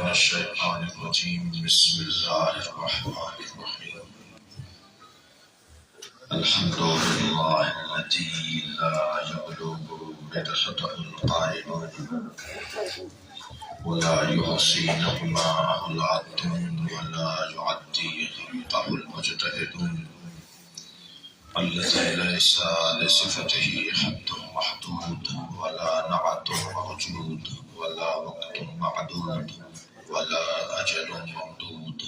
من الشيطان الرجيم بسم الله الرحمن الرحيم الحمد لله الذي لا يبلغ مدحته القائلون ولا يحصي نعماءه العدون ولا يعدي خلقه المجتهدون الذي ليس لصفته حد محدود ولا نعت موجود ولا وقت معدود ولا أجل ممدود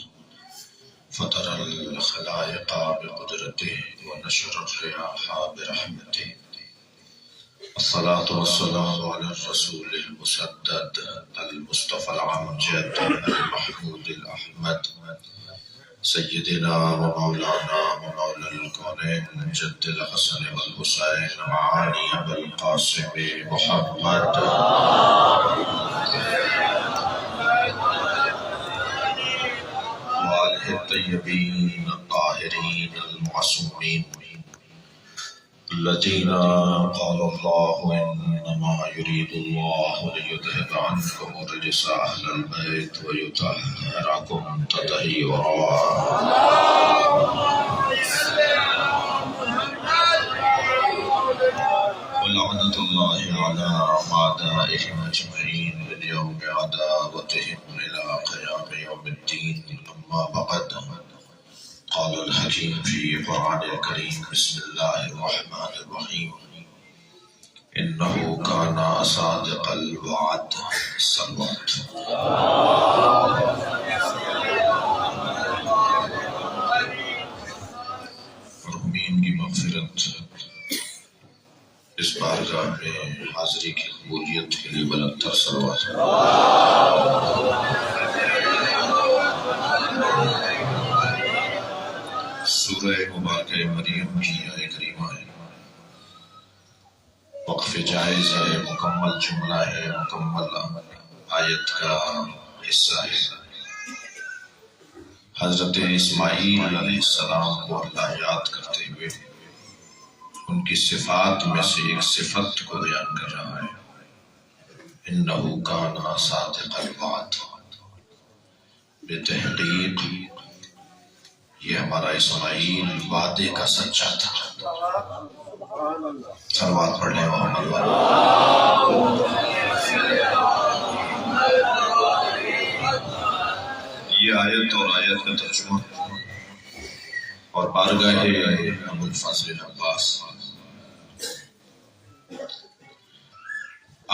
فطر الخلائق بقدرته ونشر الرياح برحمته الصلاة والسلام على الرسول المسدد المصطفى العمجد المحمود الأحمد سيدنا ومولانا ومولى الكونين جد الحسن والحسين معاني أبي القاسم محمد وآله الطيبين الطاهرين المعصومين الذين قال الله إنما يريد الله ليذهب عنكم الرجس أهل البيت ويطهركم تطهيرا ولعنة الله على أعدائهم أجمعين من يوم عداوتهم إلى قيام يوم الدين أما بعد قال الحكيم في القرآن الكريم بسم الله الرحمن الرحيم إنه كان صادق الوعد الصلوات مرحومین کی مغفرت اس بارگاہ میں حاضری کی قبولیت کے لیے بلند تر صلوات سورہ مبارکہ مریم کی آیہ کریمہ ہے، وقف جائز ہے، مکمل جملہ ہے، مکمل آیت کا حصہ ہے۔ حضرت اسماعیل علیہ السلام کو اللہ یاد کرتے ہوئے ان کی صفات میں سے ایک صفت کو بیان کر رہا ہے، انہو کان صادق الوعد، بے تحقیق یہ ہمارا اسماعیل وعدے کا سچا تھا۔ صلوات پڑھ لیں محمد۔ یہ آیت اور آیت کا ترجمہ اور بارگاہ ابو الفضل عباس،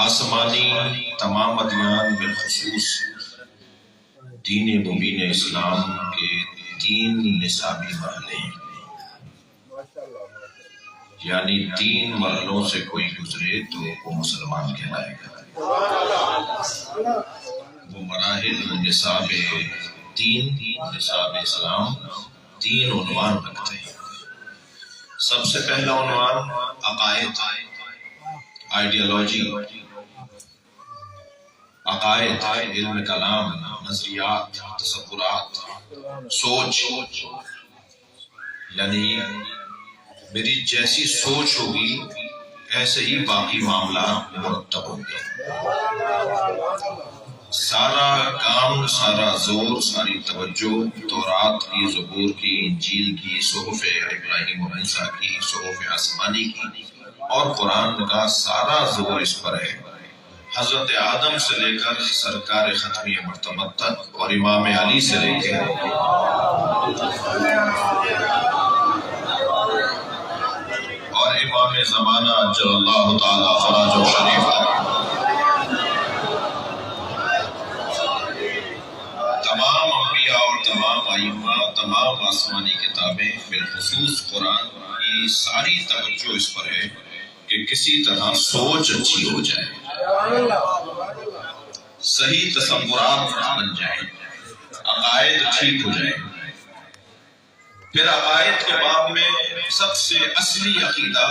آسمانی تمام ادیان بالخصوص دین مبین اسلام کے 3 نصابی مرحلے ہیں، یعنی 3 مرحلوں سے کوئی گزرے تو وہ مسلمان کہلائے گا۔ وہ مراحل نصاب دین، نصاب اسلام 3 عنوان رکھتے ہیں۔ سب سے پہلا عنوان عقائد، آئیڈیالوجی، عقائد، علم کلام، نظریات، تصورات، سوچ، یعنی میری جیسی سوچ ہوگی ایسے ہی باقی معاملہ مرتب ہوں گے۔ سارا کام، سارا زور، ساری توجہ تورات کی، زبور کی، انجیل کی، صحف ابراہیم و موسیٰ کی، صحف آسمانی کی اور قرآن کا سارا زور اس پر ہے، حضرت آدم سے لے کر سرکار ختمی مرتبہ تک اور امام علی سے لے کر اور امام زمانہ اجل اللہ تعالی فراج و شریف تک تمام انبیاء اور تمام ائمہ، تمام آسمانی کتابیں، بالخصوص قرآن کی ساری توجہ اس پر ہے کہ کسی طرح سوچ اچھی ہو جائے، صحیح تصورات بن جائیں، عقائد ٹھیک ہو جائیں۔ پھر عقائد کے باب میں سب سے اصلی عقیدہ،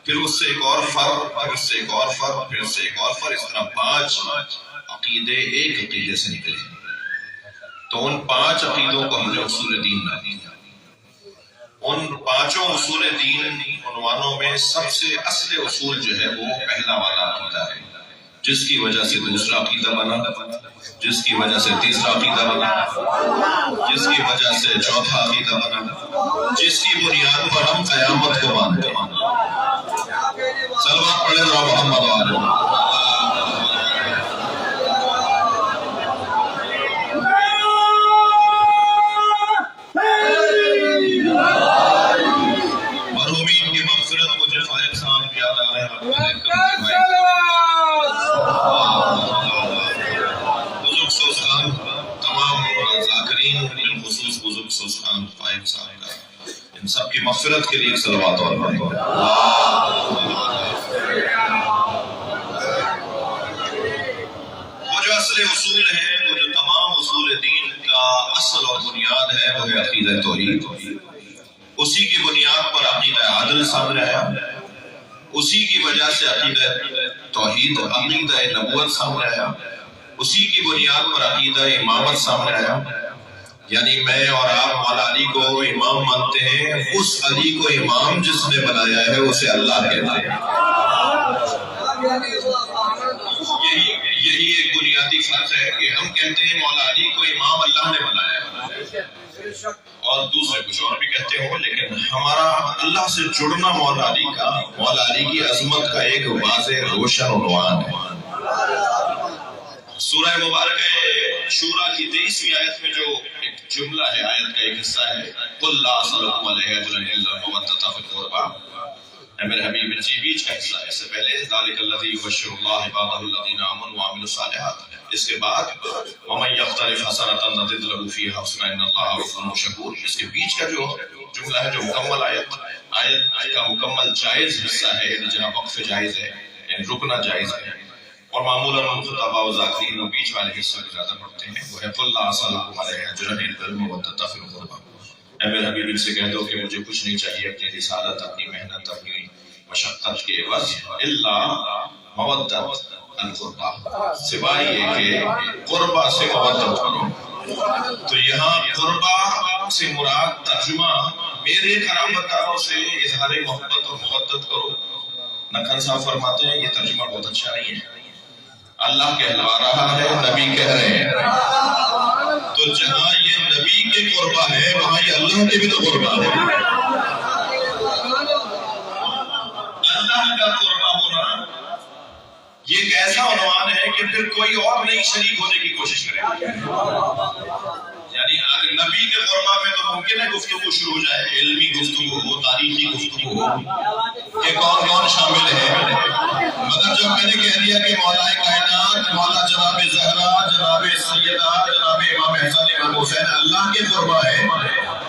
پھر اس سے ایک اور فرق، پھر اس سے ایک اور فرق، پھر اس سے ایک اور فرق، اس طرح 5 عقیدے ایک عقیدے سے نکلے۔ تو ان 5 عقیدوں کو ہم نے اصول دین نہ دیا۔ ان 5 اصول دین عنوانوں میں سب سے اصل اصول جو ہے وہ پہلا والا عقیدہ ہے، جس کی وجہ سے دوسرا عقیدہ بنا، جس کی وجہ سے تیسرا عقیدہ بنا، جس کی وجہ سے چوتھا عقیدہ بنا، جس کی بنیاد پر ہم قیامت کو مانتے ہیں۔ صلوات پڑھے ذرا محمد وآلہ۔ مرحومین کی مغفرت، مجھے فائق صاحب یاد آ رہے ہیں، بزرگ سوستان، تمام ذاکرین، بالخصوص بزرگ سوستان فائق صاحب کا، ان سب کی مغفرت کے لیے صلوات اور پڑھیں۔ وہ جو اصل اصول ہے، وہ جو تمام اصول دین کا اصل اور بنیاد ہے، وہ ہے عقیدہ توحید۔ اسی کی بنیاد پر عقیدہ عادل سامنے آیا، اسی کی وجہ سے عقیدہ توحید، عقیدہ نبوت سامنے آیا، اسی کی بنیاد پر عقیدہ امامت سامنے آیا۔ یعنی میں اور آپ مولا علی کو امام مانتے ہیں، اس علی کو امام جس نے بنایا ہے اسے اللہ کہتے ہیں۔ یہی ایک بنیادی فرق ہے کہ ہم کہتے ہیں مولا علی کو امام اللہ نے بنایا ہے، اور دوسرے کچھ اور بھی کہتے ہوں، لیکن ہمارا اللہ سے جڑنا مولا علی کا، مولا علی کی عظمت کا ایک واضح روشن عنوان ہے۔ سورہ مبارکہ شورا کی 23ویں آیت میں جو ایک جملہ ہے، آیت کا ایک حصہ ہے، قُلْ لَا أَسْأَلُكُمْ عَلَيْهِ أَجْرًا إِلَّا الْمَوَدَّةَ فِي الْقُرْبَىٰ، اے میرے حبیب ان کی بیچ کا حصہ ہے۔ اس سے پہلے ذَلِكَ الَّذِي يُبَشِّرُ اللَّهُ عِبَادَهُ الَّذِينَ آمَنُوا وَعَمِلُوا الصَّالِحَاتِ، اس کے بعد وَمَن يَقْتَرِفْ حَسَنَةً نَزِدْ لَهُ فِيهَا حُسْنًا إِنَّ اللَّهَ غَفُورٌ شَكُورٌ۔ اس کے بیچ کا جو جملہ ہے، جو مکمل آیت کا مکمل جائز حصہ ہے، یعنی جہاں وقف جائز ہے، یعنی رکنا جائز ہے، اور معمولاً خطباء و ذاکرین و بیچ والے حصے کو زیادہ پڑھتے ہیں، وہ ہے قُلْ لَا أَسْأَلُكُمْ عَلَيْهِ أَجْرًا إِلَّا الْمَوَدَّةَ فِي الْقُرْبَىٰ۔ اے میرے حبیب ان سے کہہ دو کہ مجھے کچھ نہیں چاہیے اپنی رسالت، اپنی محنت، اپنی مشقت کے عوض، الا مودت القربہ، سوائے یہ کہ قربہ سے مودت کرو۔ تو یہاں قربہ سے مراد ترجمہ میرے قرابتداروں سے اظہار محبت اور مودت کرو۔ نقن صاحب فرماتے ہیں یہ ترجمہ بہت اچھا نہیں ہے، اللہ کہلوا رہا ہے، نبی کہہ رہے ہیں، تو جہاں یہ نبی کے قربہ ہے وہاں یہ اللہ کے بھی تو قربہ ہے۔ اللہ کا قربہ ہونا یہ ایک ایسا عنوان ہے کہ پھر کوئی اور نہیں شریک ہونے کی کوشش کرے۔ یعنی اگر نبی کے قربہ میں تو ممکن ہے گفتگو شروع ہو جائے، علمی گفتگو ہو، تاریخی گفتگو ہو کہ کون کون شامل ہے، مگر جب میں نے کہہ دیا کہ مولا کائنات، مولا جناب زہرا، جناب سیدہ، جناب امام حسن امام حسین اللہ کے قربہ ہے،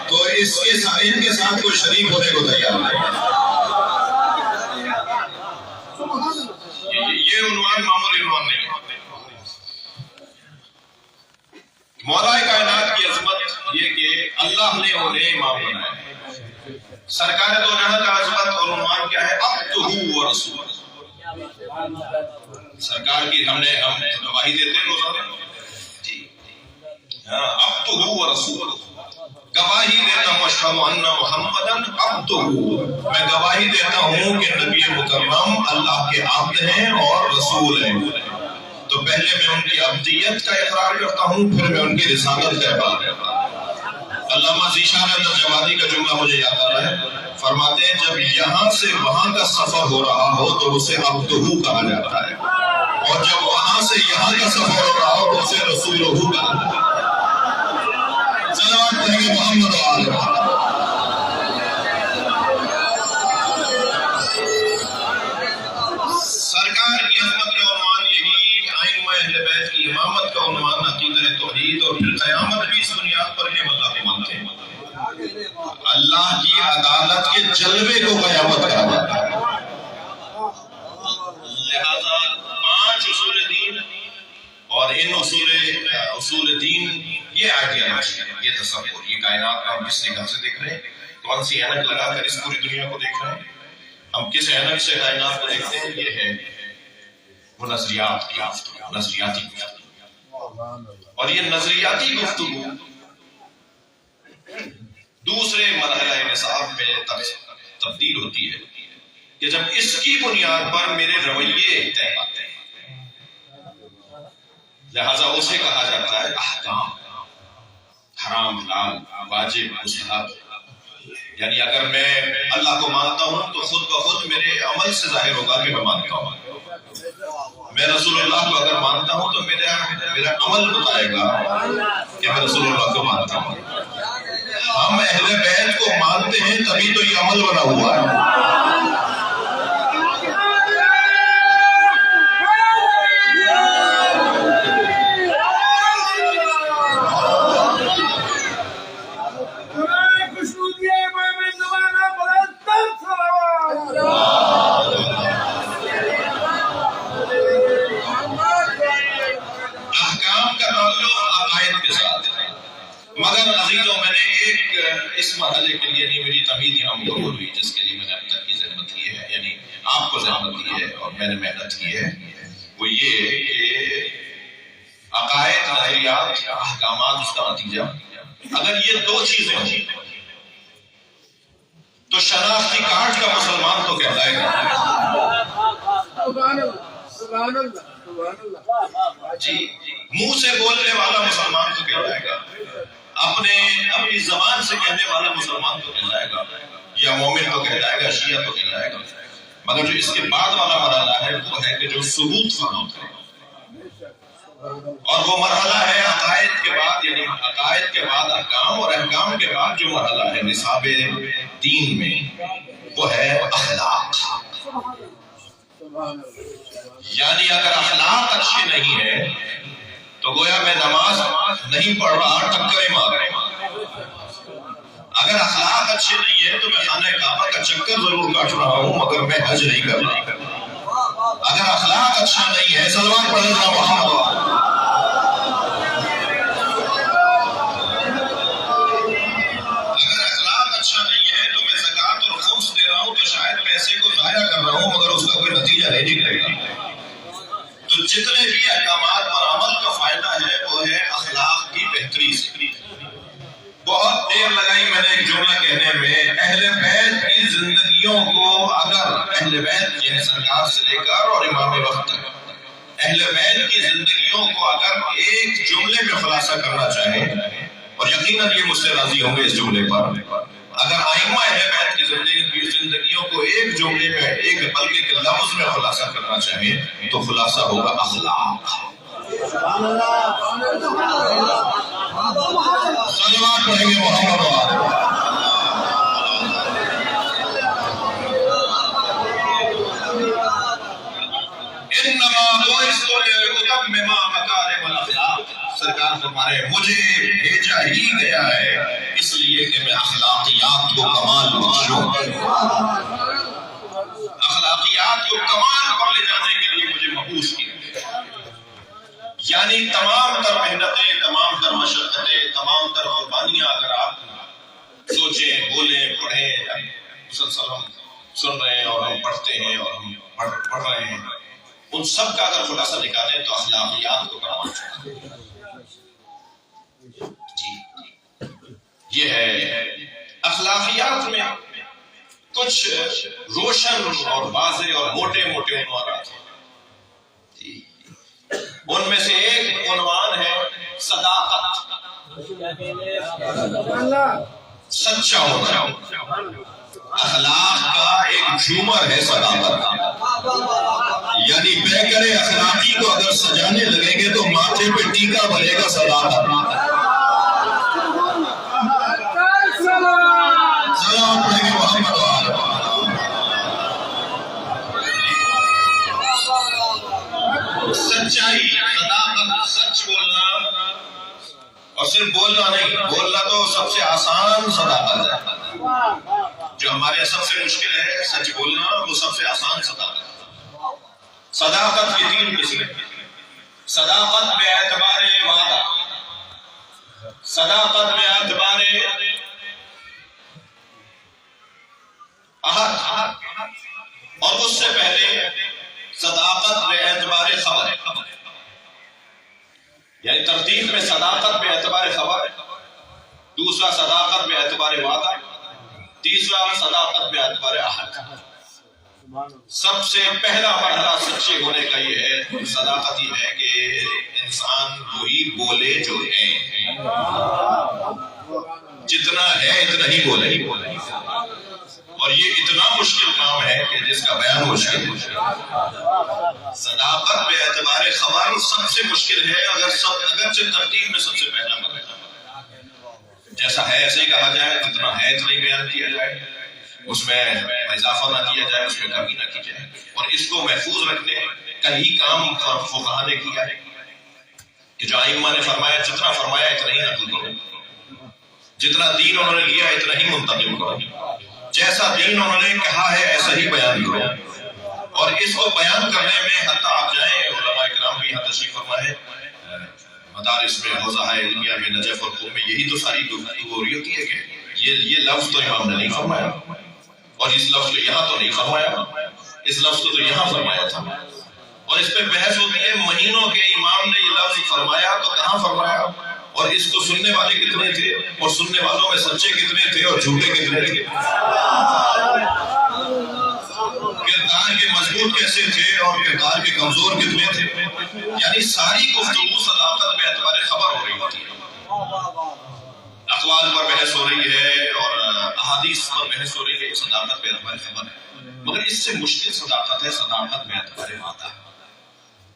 تو ان کے ساتھ کوئی شریک ہونے کو تیار نہیں۔ یہ عنوان معمولی عنوان نہیں ہے۔ مولا کائنات کی عظمت یہ کہ اللہ نے انہیں امام بنایا۔ سرکار دو جہاں کا عظمت اور عنوان کیا ہے؟ عبدہ و رسول۔ سرکار کی ہم گواہی دیتے ہیں روزانہ، جی ہاں، عبدہ و رسول، گواہی دیتا ہوں اشہد ان محمدا عبدہ، میں گواہی دیتا ہوں کہ نبی مکرم اللہ کے عبد ہیں اور رسول ہیں۔ تو پہلے میں ان کی عبدیت کا اقرار کرتا ہوں، پھر میں ان کی رسالت کا اقرار کرتا ہوں۔ علامہ ذیشان الجوادی کا جملہ مجھے یاد آ رہا ہے، فرماتے ہیں جب یہاں سے وہاں کا سفر ہو رہا ہو تو اسے عبدہ کہا جاتا ہے، اور جب وہاں سے یہاں کا سفر ہو رہا ہو تو اسے رسولہ کہا جاتا ہے۔ صلوات پڑھیں گے محمد و آل محمد۔ سرکار کی عظمت کا عنوان یہی، ائمہ اہل بیت کی امامت کا عنوان عقیدہ توحید، اور پھر قیامت بھی اس بنیاد پر کہ اللہ کو مانتے ہیں۔ اللہ کی عدالت کے جلوے کو قیامت کہا جاتا ہے۔ لہذا 5 اصول دین، اور ان اصول دین یہ آئیڈیالوجی، یہ تصور، یہ کائنات کا ہم کس نگاہ سے دیکھ رہے ہیں، کون سی اینک لگا کر اس پوری دنیا کو دیکھ رہے ہیں، ہم کس اینک سے کائنات کو دیکھتے ہیں، یہ ہے وہ نظریات کی گفتگو، نظریاتی گفتگو۔ اور یہ نظریاتی گفتگو دوسرے مرحلہ نصاب میں تبدیل ہوتی ہے کہ جب اس کی بنیاد پر میرے رویے طے آتے ہیں۔ لہذا اسے کہا جاتا ہے احکام، حرام حلال واجب مستحب. یعنی اگر میں اللہ کو مانتا ہوں تو خود بخود میرے عمل سے ظاہر ہوگا کہ میں مانتا ہوں. میں رسول اللہ کو اگر مانتا ہوں تو میرا عمل بتائے گا کہ میں رسول اللہ کو مانتا ہوں. ہم اہل بیت کو مانتے ہیں تبھی تو یہ عمل بنا ہوا ہے. مگر عزیزوں میں نے ایک اس مرحلے کے لیے نہیں میری تمہید یہاں مکمل ہوئی جس کے لیے میں نے اب تک کی زحمت کی ہے، یعنی آپ کو زحمت کی ہے اور میں نے محنت کی ہے، وہ یہ کہ عقائد ظاہریات احکامات اس کا نتیجہ اگر یہ دو چیزیں ہوں تو شناختی کارڈ کا مسلمان تو کہلائے گا، جی منہ سے بولنے والا مسلمان تو کہلائے گا، اپنی زبان سے کہنے والا مسلمان تو کہلائے گا، یا مومن تو کہلائے گا، شیعہ تو کہلائے گا. مگر جو اس کے بعد والا مرحلہ ہے وہ ہے کہ جو ثبوت فراہم کرے، اور وہ مرحلہ ہے عقائد کے بعد، یعنی عقائد کے بعد احکام اور احکام کے بعد جو مرحلہ ہے نصاب دین میں وہ ہے اخلاق. یعنی اگر اخلاق اچھے نہیں ہے تو گویا میں نماز نہیں پڑھ رہا، ٹکریں مار رہے ہیں. اگر اخلاق اچھے نہیں ہے تو میں خانہ کعبہ کا چکر ضرور کاٹ رہا ہوں مگر میں حج نہیں کر رہا. اگر اخلاق اچھا نہیں ہے سلمان پڑھ رہا محمد، اگر اخلاق اچھا نہیں ہے تو میں زکوٰۃ اور خمس دے رہا ہوں تو شاید پیسے کو ضائع کر رہا ہوں مگر اس کا کوئی نتیجہ نہیں نکلے گا. تو جتنے بھی احکامات پر عمل کا فائدہ ہے وہ ہے اخلاق کی بہتری سے. بہت دیر لگائی میں نے ایک جملہ کہنے میں، اہل بیت کی زندگیوں کو اگر اہل بیت یعنی سرکار سے لے کر اور امام وقت تک اہل بیت کی زندگیوں کو اگر ایک جملے میں خلاصہ کرنا چاہیں، اور یقیناً یہ مجھ سے راضی ہوں گے اس جملے پر، اگر ائمہ اہل بیت کی زندگیوں کو ایک جملے میں ایک بلکہ ایک لفظ میں خلاصہ کرنا چاہیں تو خلاصہ ہوگا اخلاق. صلوات پڑھیں گے محمد انما بعثت لاتمم مکارم الاخلاق. سرکار فرمائے مجھے بھیجا ہی گیا ہے اس لیے کہ میں اخلاقیات کو کمال بخشوں. اخلاقیات کو کمال پر لے جانے کے لیے مجھے مبعوث کیا. یعنی تمام تر محنتیں، تمام تر مشقتیں، تمام تر قربانیاں اگر آپ سوچیں، بولیں، پڑھیں، مسلسل ہم سن رہے ہیں اور ہم پڑھتے ہیں اور ہم پڑھ رہے ہیں، ان سب کا اگر خلاصہ نکالیں تو اخلاقیات کو کمال چاہیے. یہ ہے اخلاقیات میں کچھ روشن اور واضح اور موٹے موٹے عنوانات ہیں. ان میں سے ایک عنوان ہے صداقت، سچا ہونا. اخلاق کا ایک جھومر ہے صداقت. یعنی پیکر اخلاقی کو اگر سجانے لگیں گے تو ماتھے پہ ٹیکا بنے گا صداقت. سلام پڑھیں گے محمد. سچائی، صداقت، سچ بولنا، اور صرف بولنا نہیں، بولنا تو سب سے آسان صداقت ہے. جو ہمارے سب سے مشکل ہے سچ بولنا، وہ سب سے آسان صداقت ہے. صداقت کی تین قسمیں: صداقت بے اعتبار وعدہ، صداقت بے اعتبار عہد، اور اس سے پہلے صداقت بے اعتبار خبر. یعنی ترتیب میں صداقت بے اعتبار خبر، دوسرا صداقت بے اعتبار وعدہ، تیسرا صداقت بے اعتبار عہد. سب سے پہلا مرحلہ سچے ہونے کا یہ ہے، صداقت یہ ہے کہ انسان وہی بولے جو ہے، جتنا ہے اتنا ہی بولے، اور یہ اتنا مشکل کام ہے کہ جس کا بیان مشکل ہے۔ صداقت بے اعتبار خبر سب سے مشکل ہے، اگرچہ ترتیب میں سب سے پہلا مرحلہ جیسا ہے ایسے ہی کہا جائے، جتنا ہے اتنا ہی بیان کیا جائے، اس میں اضافہ نہ کیا جائے، اس میں کمی نہ کی جائے، اور اس کو محفوظ رکھنے کا ہی کام فقہاء نے کیا ہے کہ جو ائمہ نے فرمایا جتنا فرمایا اتنا ہی نقل کرو، جتنا دین انہوں نے دیا اتنا ہی منتقل کرو، جیسا دین انہوں نے کہا ہے ایسا ہی بیان کرو، اور اس کو بیان کرنے میں حتیٰ آپ جائیں، علماء کرام بھی یہاں تشریف فرما ہے، مدارس میں، حوزہ علمیہ میں، نجف اور قم میں یہی تو ساری گفتگو ہو رہی ہوتی ہے کہ یہ لفظ تو امام نے نہیں فرمایا، اور اس لفظ کو یہاں تو نہیں فرمایا، اس لفظ کو تو یہاں فرمایا تھا، اور اس پہ بحث ہوتی ہے مہینوں کے امام نے یہ لفظ فرمایا تو کہاں فرمایا، اور اس کو سننے والے کتنے تھے، اور سننے والوں میں سچے کتنے تھے اور جھوٹے کتنے تھے، کردار کے مضبوط کیسے تھے اور کردار کے کمزور کتنے تھے، یعنی ساری گفتگو صداقت میں اعتبار خبر ہو رہی ہوتی ہے، اقوال پر بحث ہو رہی ہے اور احادیث پر بحث ہو رہی ہے، صداقت میں اعتبار خبر ہے، مگر اس سے مشکل صداقت ہے صداقت میں اعتبار وعدہ،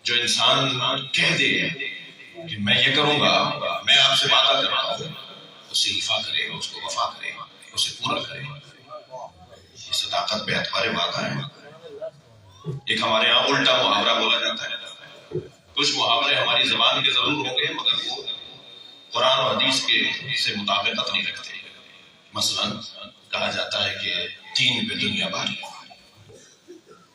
جو انسان کہہ دے کہ میں یہ کروں گا، میں آپ سے وعدہ کر رہا ہوں، اسے ایفا کرے، اس کو وفا کرے، اسے پورا کرے، یہ صداقت میں اعتبار وعدہ ہے۔ ایک ہمارے ہاں الٹا محاورہ بولا جاتا ہے، کچھ محاورے ہماری زبان کے ضرور ہوں گے مگر وہ قرآن و حدیث کے سے مطابقت نہیں رکھتے، مثلا کہا جاتا ہے کہ دین پہ دنیا بھاری،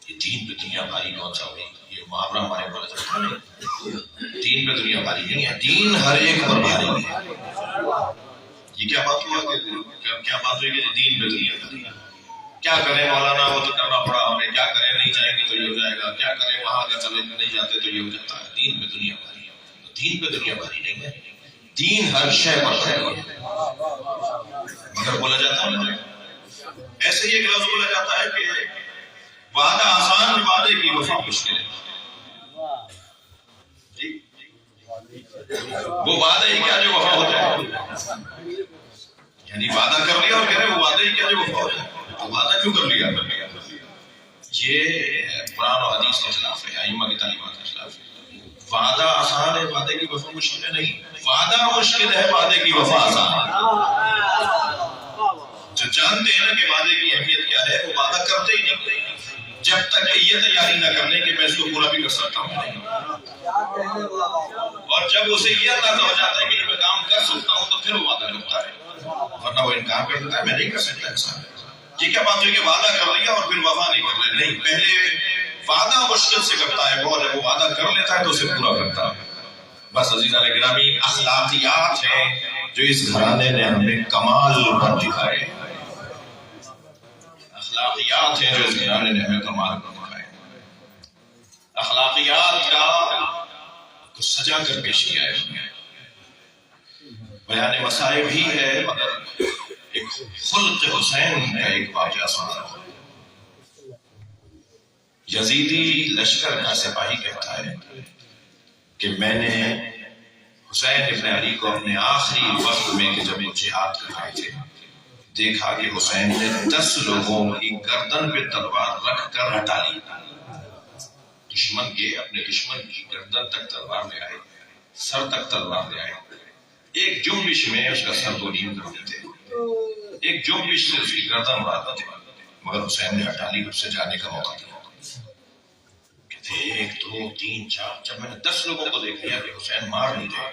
یہ دین پہ دنیا بھاری کون سا ہوئی، یہ محاورہ ہمارے بولا جاتا ہے، دین پہ دنیا بھاری نہیں ہے، دین ہر ایک پر بھاری ہے، یہ کیا بات ہوا کہ کیا بات ہوئی کہ دین پہ دنیا بھاری، کیا کریں مولانا وہ تو کرنا پڑا ہمیں، کیا کریں نہیں جائیں گے تو یہ ہو جائے گا، کیا کریں وہاں اگر چلے نہیں جاتے تو یہ ہو جاتا ہے، دین پہ دنیا بھاری ہے، دین پہ دنیا بھاری نہیں ہے، دین ہر شے پر بھاری ہے، مگر بولا جاتا ہے ایسے ہی ایک لفظ بولا جاتا ہے کہ وعدہ آسان، وعدے کی وفا مشکل ہے، وہ وعدہ ہی کیا جو وفا ہو جائے، یعنی وعدہ کر لیا اور کہہ رہے وہ وعدہ ہی کیا جو وفا ہو جائے، تو وعدہ کیوں کر لیا، یہ قرآن و حدیث کے خلاف ہے، ائمہ کی تعلیمات کے خلاف ہے، وعدہ آسان ہے، وعدے کی وفا مشکل ہے، نہیں، وعدہ مشکل ہے، وعدے کی وفا آسان ہے، جو جانتے ہیں نا کہ وعدے کی اہمیت کیا ہے وہ وعدہ کرتے ہی نہیں جب تک کہ یہ تیاری نہ کرنے کہ میں اس کو پورا بھی کر سکتا ہوں، اور جب اسے یہ اندازہ ہو جاتا ہے کہ میں کام کر سکتا ہوں تو پھر وہ وعدہ کرتا ہے، ورنہ وہ انکار کر دیتا ہے میں نہیں کر سکتا انسان، یہ کیا بات ہوئی کہ وعدہ کر لیا اور پھر وفا نہیں کر لیا، نہیں، پہلے وعدہ مشکل سے کرتا ہے وہ، جب وہ وعدہ کر لیتا ہے تو اسے پورا کرتا ہے۔ بس عزیزان گرامی، اخلاقیات ہیں جو اس گھرانے نے ہمیں کمال پر دکھائے، اخلاقیات ہیں جو اس گھرانے نے ہمیں کمال پر دکھائے، اخلاقیات کو سجا کر پیش کیا ہے، بیان مسائب ہی ہے مگر ایک خلق حسین کا ایک واقعہ سنا رہا ہوں۔ یزیدی لشکر کا سپاہی کہتا ہے کہ میں نے حسین ابن علی کو اپنے آخری وقت میں کہ جب وہ جہاد کر رہے تھے دیکھا کہ حسین نے 10 لوگوں کی گردن پہ تلوار رکھ کر ہٹا لی، دشمن کے اپنے دشمن کی گردن تک تلوار لے آئے، سر تک تلوار لے آئے، ایک جنبش میں اس کا سر کو نیم کر دیتے، ایک جنبش سے اس کی گردن اڑا دیتے، مگر حسین نے ہٹا لی، اس سے جانے کا موقع دیا، کہتے 1 2 3 4 جب میں نے 10 لوگوں کو دیکھ لیا کہ حسین مار نہیں رہے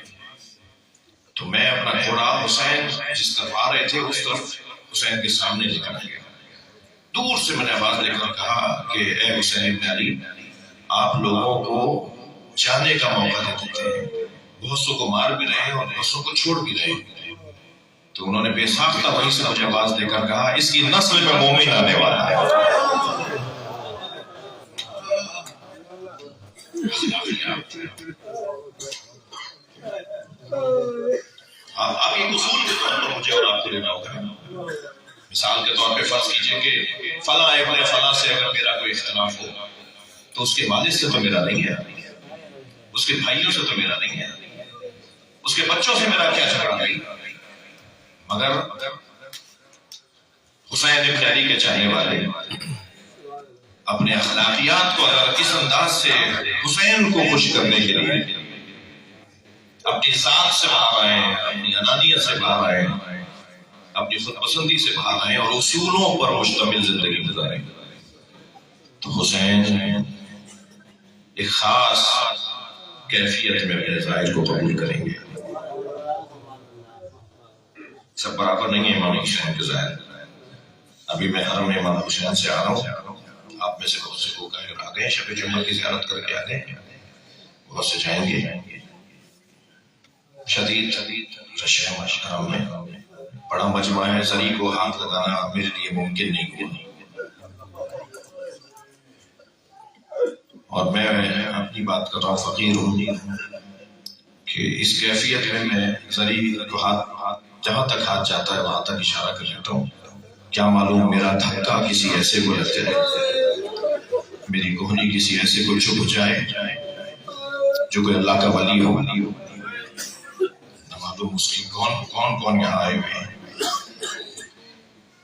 تو میں اپنا گھوڑا حسین جس طرف آ رہے تھے اس طرف حسین کے سامنے لے کر گیا، دور سے میں نے آواز لے کر کہا کہ اے حسین ابن علی، آپ لوگوں کو جانے کا موقع دیتے ہیں، بہت سو کو مار بھی رہے ہیں اور بہت سو کو چھوڑ بھی رہے ہیں، تو انہوں نے بے ساختہ وہیں سے مجھے آواز دے کر کہا اس کی نسل میں مومن آنے والا ہے۔ اب یہ اصول کے طور پر مجھے اور آپ کو لینا ہوگا، مثال کے طور پہ فرض کیجئے کہ فلاں ابن فلاں سے اگر میرا کوئی اختلاف ہو تو اس کے والد سے تو میرا نہیں ہے، اس کے بھائیوں سے تو میرا نہیں ہے، اس کے بچوں سے میرا کیا جھگڑا نہیں، مگر حسین ابن علی کے چاہنے والے اپنے اخلاقیات کو اگر اس انداز سے حسین کو خوش کرنے کے لیے اپنی ذات سے باہر آئے، اپنی انانیت سے باہر آئے، اپنی خود پسندی سے باہر آئے اور اصولوں پر مشتمل زندگی گزاریں، تو حسین ایک خاص کیفیت میں اپنے ظاہر کو قبول کریں گے۔ سب برابر نہیں ہے امام حسین کے ظاہر۔ ابھی میں حرم امام حسین سے آ رہا ہوں، آپ میں سے بہت سے لوگ آ گئے، شب جمعہ کی زیارت کر کے آ گئے، بہت سے جائیں گے۔ شدید رش ہے حرم میں، بڑا مجمع ہے، زری کو ہاتھ لگانا میرے لیے ممکن نہیں ہوا، اور میں اپنی بات کر رہا ہوں، فقیر ہوں کہ اس کیفیت میں زری کو ہاتھ جہاں تک ہاتھ جاتا ہے وہاں تک اشارہ کر لیتا ہوں، کیا معلوم میرا دھکا کسی ایسے کو لگ جائے، میری کوہنی کسی ایسے کو چھپ جائے جو کوئی اللہ کا ولی ہو، نہ معلوم اس کی کون یہاں آئے ہوئے ہیں۔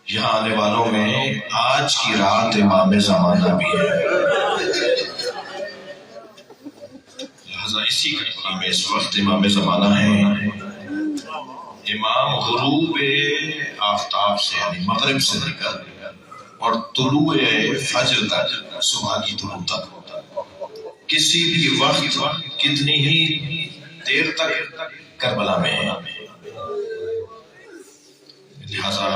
یہاں آنے والوں میں آج کی رات امام زمانہ بھی ہے، لہذا اسی کربلا میں اس وقت امام زمانہ ہے۔ امام غروب آفتاب سے یعنی مغرب سے لے کر اور طلوع فجر تک، صبح کی طلوع تک، کسی بھی وقت کتنی ہی دیر تک کربلا میں ہے۔ لہذا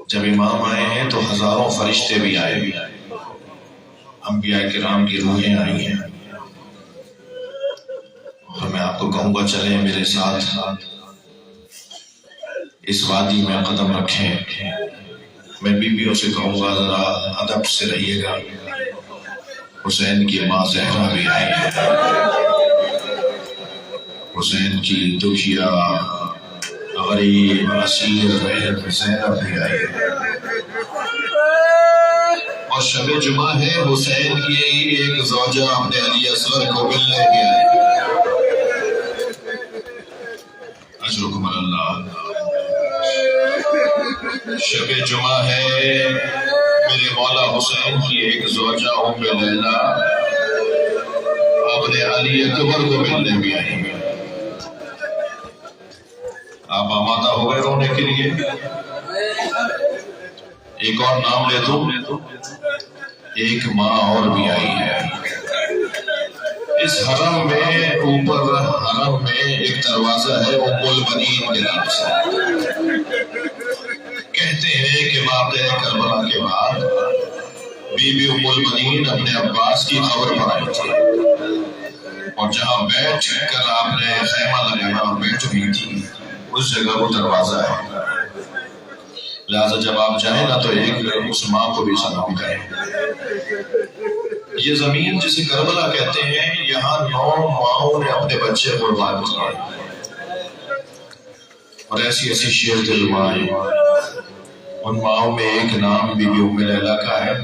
جب امام آئے ہیں تو ہزاروں فرشتے بھی آئے ہوئے، انبیاء کرام کی روحیں آئی ہیں، اور میں آپ کو کہوں گا چلیں میرے ساتھ اس وادی میں قدم رکھیں۔ میں بیویوں سے کہوں گا ذرا ادب سے رہیے گا، حسین کی ماں زہرا بھی آئی ہے، حسین کی دکھیا غریب اسیر بہن زینب بھی آئی ہے، اور شب جمعہ ہے، حسین کی ایک زوجہ اپنے علی اصغر کو ملنے بھی آئی ہے۔ اجرکم اللہ، شب جمعہ ہے، میرے مولا حسین کی ایک زوجہ ام لیلا اپنے علی اکبر کو ملنے بھی آئی ہے۔ آپ آمادہ ہو گئے رونے کے لیے؟ ایک اور نام لے دوں، ایک ماں اور بھی آئی ہے۔ اس حرم میں، اوپر حرم میں ایک دروازہ ہے ام البنین کے نام سے۔ کہتے ہیں کہ واقعہ کربلا کے بعد بی بی ام البنین اپنے عباس کی قبر پر آئی تھی، اور جہاں بیٹھ کر آپ نے خیمہ لگایا اور بیٹھ ہوئی تھی اس جگہ وہ دروازہ ہے، لہذا جب آپ جائیں نا تو ایک اس ماں کو بھی سلام کریں۔ یہ زمین جسے کربلا کہتے ہیں، یہاں 9 ماؤں نے اپنے بچے قربان کیے، اور ایسی ایسی شیر دل مائیں، ان ماؤں میں ایک نام بی بی ام لیلا کا ہے،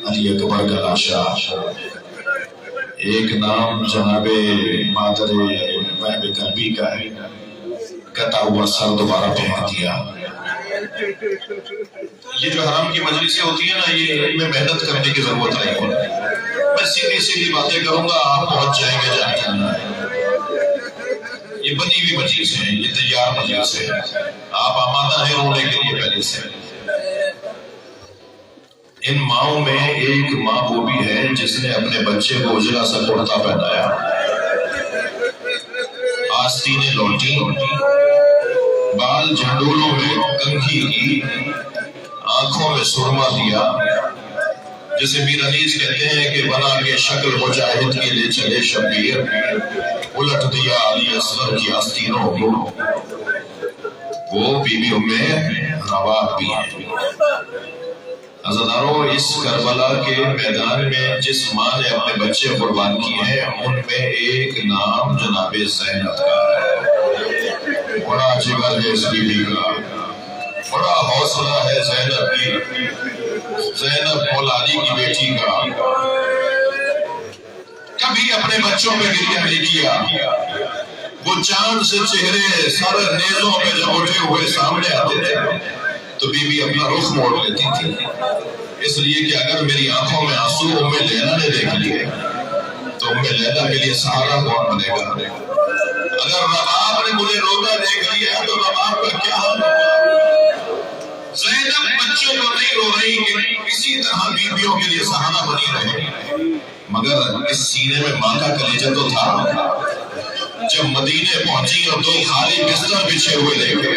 علی اکبر کا لاشا، ایک نام جناب مادر وہب کربی کا ہے، کہتا ہوا سر دوبارہ پھینک دیا۔ یہ جو حرام کی مجلسیں ہوتی ہیں نا، یہ ان میں محنت کرنے کی ضرورت نہیں ہے، میں سیدھی سیدھی باتیں کروں گا، آپ پہنچ جائیں گے جہاں جانا ہے۔ یہ بنی ہوئی مجلس ہے، یہ تیار مجلس ہے، آپ آمادہ ہیں رونے کے لیے پہلے سے۔ ان ماؤں میں ایک ماں وہ بھی ہے جس نے اپنے بچے کو اجلا سا کرتا پہنایا، آستینیں لوٹی، بال جھنڈولوں میں کنگھی کی، آنکھوں میں سرما دیا، جسے میر انیس کہتے ہیں کہ بنا کے شکل مجاہد کے لے چلے شبیر، الٹ دیا علی اصغر کی آستینوں کو۔ وہ بی بی ام رواح بھی ہیں۔ عزاداروں، اس کربلا کے میدان میں جس ماں نے اپنے بچے قربان کیے ہیں، ان میں ایک نام جناب زینب کا ہے۔ بڑا جگر ہے اس بیوی کا، بڑا حوصلہ ہے زینب کی، زینب مولا علی کی بیٹی کا، کبھی اپنے بچوں پہ گریہ نہیں کیا۔ وہ چاند سے چہرے سر نیزوں پہ جب اٹھے ہوئے سامنے آتے تھے تو بی بی اپنا رخ موڑ لیتی تھی، اس لیے کہ اگر میری آنکھوں میں آنسو ام لیلا نے دیکھ لیے تو ام لیلا کے لیے سہارا کون بنے گا؟ اگر رباب نے مجھے روتا دیکھ لیا تو رباب کا کیا حال ہوگا؟ زینب بچوں کو نہیں رو رہی کہ اسی طرح بیویوں کے لیے سہارا بنی رہے، مگر اس سینے میں ماں کا کلیجہ تو تھا۔ جب مدینے پہنچی اور دو خالی بستر بچھے ہوئے دیکھے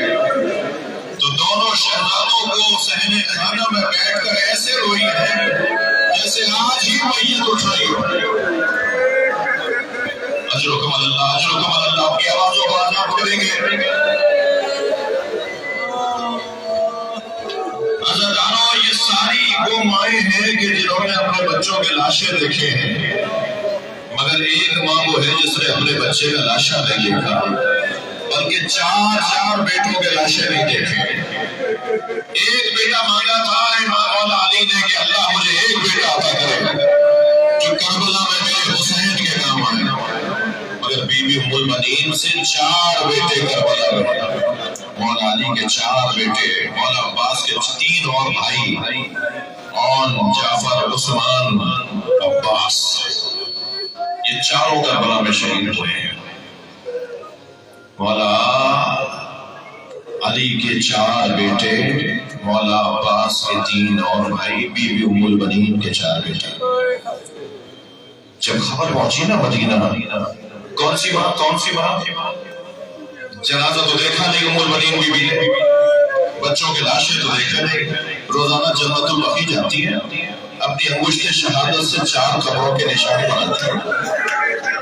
تو دونوں شہزادوں کو صحن خانہ میں بیٹھ کر ایسے روئی ہے جیسے آج ہی میت اٹھائی ہو۔ اجرکم اللہ، اجرکم اللہ، آپ کی آوازوں کو آزاد کریں گے۔ عزیزانو، یہ ساری وہ مائیں ہیں کہ جنہوں نے اپنے بچوں کے لاشیں دیکھے ہیں، مگر ایک ماں وہ ہے جس نے اپنے بچے کا لاشا نہیں دیکھا، بلکہ چار بیٹوں کے لاشیں نہیں دیکھے۔ ایک بیٹا مانگا تھا امام مولا علی نے کہ اللہ مجھے ایک بیٹا عطا کرے جو کربلا میں میرے حسین کے کام آئے، مگر بی بی ام المؤمنین سے 4 بیٹے کربلا میں، مولا علی کے 4 بیٹے، مولا عباس کے 3 اور بھائی، اون، جعفر، عثمان، عباس، یہ چاروں کربلا میں شہید ہوئے ہیں۔ مولا علی کے 4 بیٹے، مولا عباس کے 3 اور بھائی، بی بی ام المؤمنین کے 4 بیٹے۔ جب خبر پہنچی نا مدینہ، کون سی بات؟ جنازہ تو دیکھا نہیں ام المؤمنین بی بی نے، بچوں کے لاشیں تو دیکھا نہیں۔ روزانہ جنت البقیع جاتی ہے، اپنی انگشت شہادت سے 4 قبروں کے نشان بناتی ہے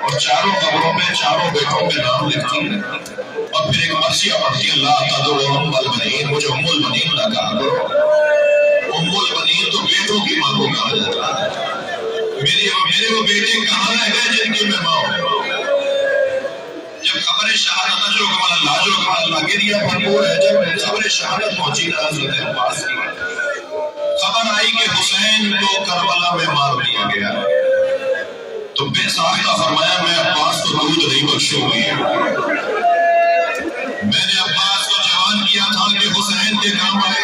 اور چاروں قبروں میں چاروں بیٹوں کے نام لکھتی ہے، اور پھر ایک مرثیہ پڑھتی ہے، اللہ تدعو ام المؤمنین، مجھے ام المؤمنین نہ کہا کرو۔ ام المؤمنین تو بیٹوں کی ماں کو کہا جاتا ہے۔ میرے وہ بیٹے کہاں رہ گئے جن کی میں ماں ہوں؟ جب خبر شہادت اجرکم اللہ گریہ بھرپور ہے، جب خبر شہادت پہنچی نا حضرت عباس کی، خبر آئی کہ حسین کو کربلا میں مار دیا گیا، تو بے ساختہ فرمایا میں عباس کو دودھ نہیں بخشوں گی۔ میں نے عباس کو جوان کیا تھا کہ حسین کے کام آئے۔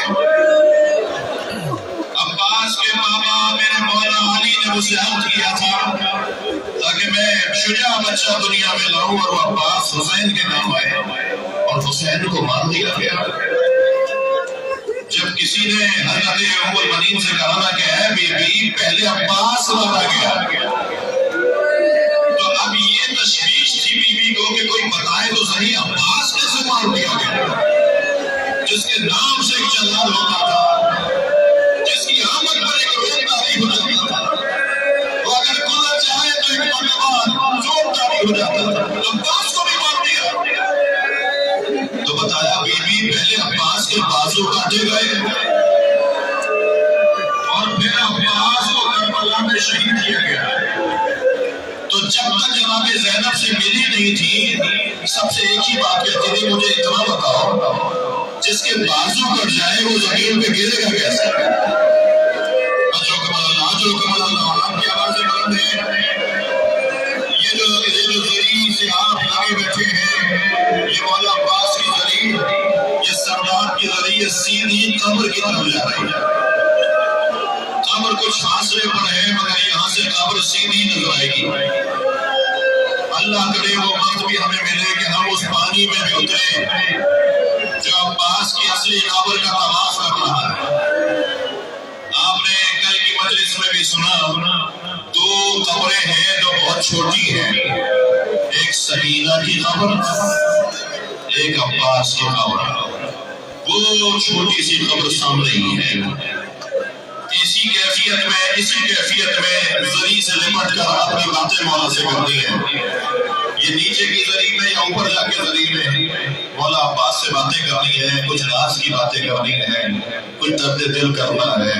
عباس کے بابا میرے مولا علی نے مجھے عہد کیا تھا تاکہ میں شجاع بچہ دنیا میں لاؤں اور وہ عباس حسین کے کام آئے، اور حسین کو مار دیا گیا۔ جب کسی نے حضرت ام المؤمنین سے کہا کہ اے بی بی پہلے عباس مارا گیا، تو اب یہ تشویش تھی بی بی کو کہ کوئی بتائے تو صحیح عباس کیسے مار دیا گیا، جس کے نام سے ایک جلال ہوتا تھا، جس کی آمد پر ایک روز تاریخ ہو جاتا تھا، وہ اگر گزر جائے تو ایک مرتبہ زور تاریخ ہو جاتا تھا، عباس کو بھی مار دیا۔ تو بتایا بی بی پہلے عباس کے بازو کاٹے گئے اور پھر عباس کو کربلا میں شہید کیا گیا۔ تو جب تک جناب زینب سے ملی نہیں تھی، سب سے ایک ہی بات کہتی تھی، مجھے اتنا بتاؤ جس کے بازو کٹ جائے وہ زمین پہ گرے گا کیسے؟ اجرکم اللہ، آپ کی آوازیں بلند ہیں۔ یہ جو زری سے آپ لگے بیٹھے ہیں، یہ مولا عباس کی زری، یہ سردار کی زری، یہ سیدھی قبر کی طرف جا رہی ہے۔ قبر کچھ فاصلے پر ہے، مگر یہاں سے قبر سیدھی نظر آئے گی۔ اللہ کرے وہ وقت بھی ہمیں ملے کہ ہم اس پانی میں بھی اتریں جو عباس کی اصلی قبر کا طواف کر رہا ہے۔ آپ نے کل کی مجلس میں بھی سنا، 2 قبریں ہیں جو بہت چھوٹی ہیں، ایک سکینہ کی قبر، ایک عباس کی قبر۔ وہ چھوٹی سی قبر سامنے ہی ہے۔ اسی کیفیت میں زری سے لپٹ کر اپنی باتیں مولا سے کرنی ہے۔ یہ نیچے کی زری میں یا اوپر جا کے زری میں مولا عباس سے باتیں کرنی ہے، کچھ راز کی باتیں کرنی ہے، کچھ درد دل کرنا ہے،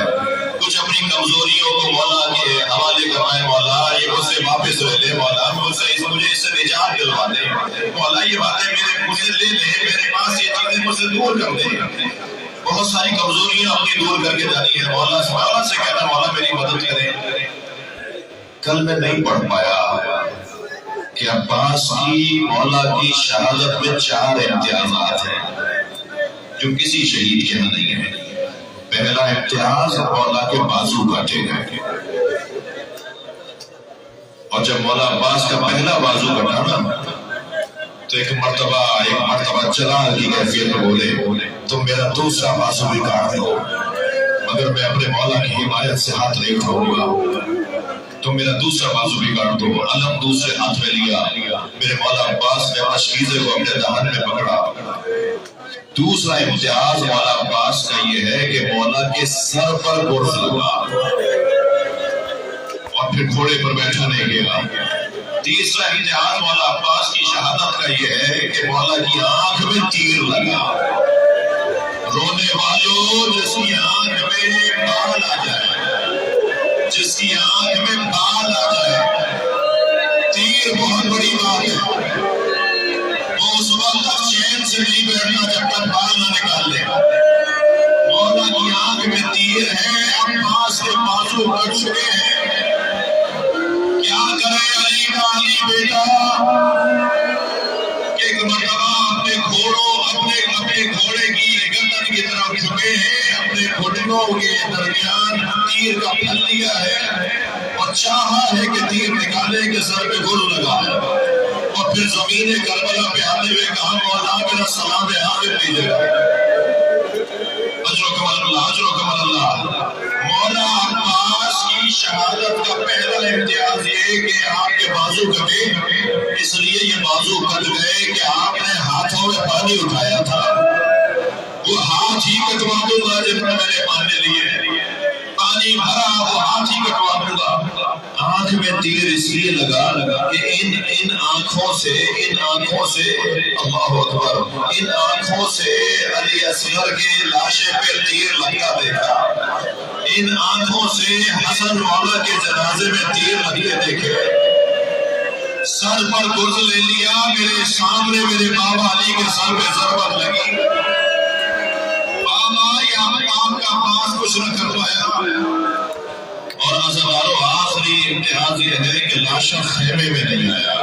کچھ اپنی کمزوریوں کو مولا کے حوالے کرنا ہے۔ مولا یہ مجھ سے واپس لے لے، مولا مجھے اس سے نجات دلوا دے، مولا یہ باتیں مجھ سے لے لے، میرے پاس یہ چیزیں مجھ سے دور کر دے۔ بہت ساری کمزوریاں اپنی دور کر کے جانی ہے، مولا سے کہنا مولا میری مدد کریں۔ کل میں نہیں پڑھ پایا کہ عباس کی مولا کی شہادت میں 4 امتیازات ہیں جو کسی شہید کے ہاں نہیں ہے۔ پہلا امتیاز مولا کے بازو کاٹے گئے، اور جب مولا عباس کا پہلا بازو کٹا نا تو ایک مرتبہ چلا کی کیفیت میں بولے تم میرا دوسرا بازو بھی کاٹ دو مگر میں اپنے مولا کی حمایت سے ہاتھ نہیں اٹھاؤں گا، تم میرا دوسرا بازو بھی کاٹ دو۔ علم دوسرے ہاتھ میں لیا، میرے مولا عباس نے مشکیزے کو اپنے دہن میں پکڑا۔ دوسرا امتیاز مولا عباس کا یہ ہے کہ مولا کے سر پر گرز لگا اور پھر گھوڑے پر بیٹھا نہیں گیا۔ تیسرا امتیاز مولا عباس کی شہادت کا یہ ہے کہ مولا کی آنکھ میں تیر لگا۔ رونے والوں جس کی آنکھ میں بال آ جائے، جس کی آنکھ میں بال آ جائے، تیر بہت بڑی بات ہے، وہ اس وقت تک چین سے نہیں بیٹھنا جب تک بال نہ نکال لے۔ مولا کی آنکھ میں تیر ہے، عباس کے بازو کٹ چکے ہیں، کیا کرے علی کا علی بیٹا کہ ایک مرتبہ اپنے گھوڑے کی گردن کی طرف جھکے ہیں، اپنے گھٹنوں کے درمیان تیر کا پھل لیا ہے اور چاہا ہے کہ تیر نکالے کے سر پہ گل لگا ہے، اور پھر زمین کربلا پہ آتے ہوئے کہا مولا میرا سلام حاضر لیجیے گا، اجر و کمال اللہ، اجر و کمال اللہ۔ مولا عباس کی شہادت کا پہلا امتیاز یہ کہ آپ کے بازو کٹے، اس لیے یہ بازو کٹ گئے کہ آپ نے ہاتھوں میں پانی اٹھایا تھا، وہ ہاتھ ہی کٹوا دوں گا جب میں نے پانی لیے، پانی بھرا وہ ہاتھ ہی کٹوا دوں گا۔ آنکھ میں تیر اس لیے لگا کہ ان آنکھوں سے اللہ اکبر، ان آنکھوں سے علی اصغر کے لاشے پہ تیر لگتا دیکھا، ان آنکھوں سے حسن مولا کے جنازے میں تیر لگتے دیکھے، سر پر گرز لے لیا، میرے سامنے میرے بابا علی کے سر پہ ضربت لگی، بابا یا آپ کا پاس کچھ نہ کر پایا۔ اور آخری امتیاز یہ ہے کہ لاشا خیمے میں نہیں آیا،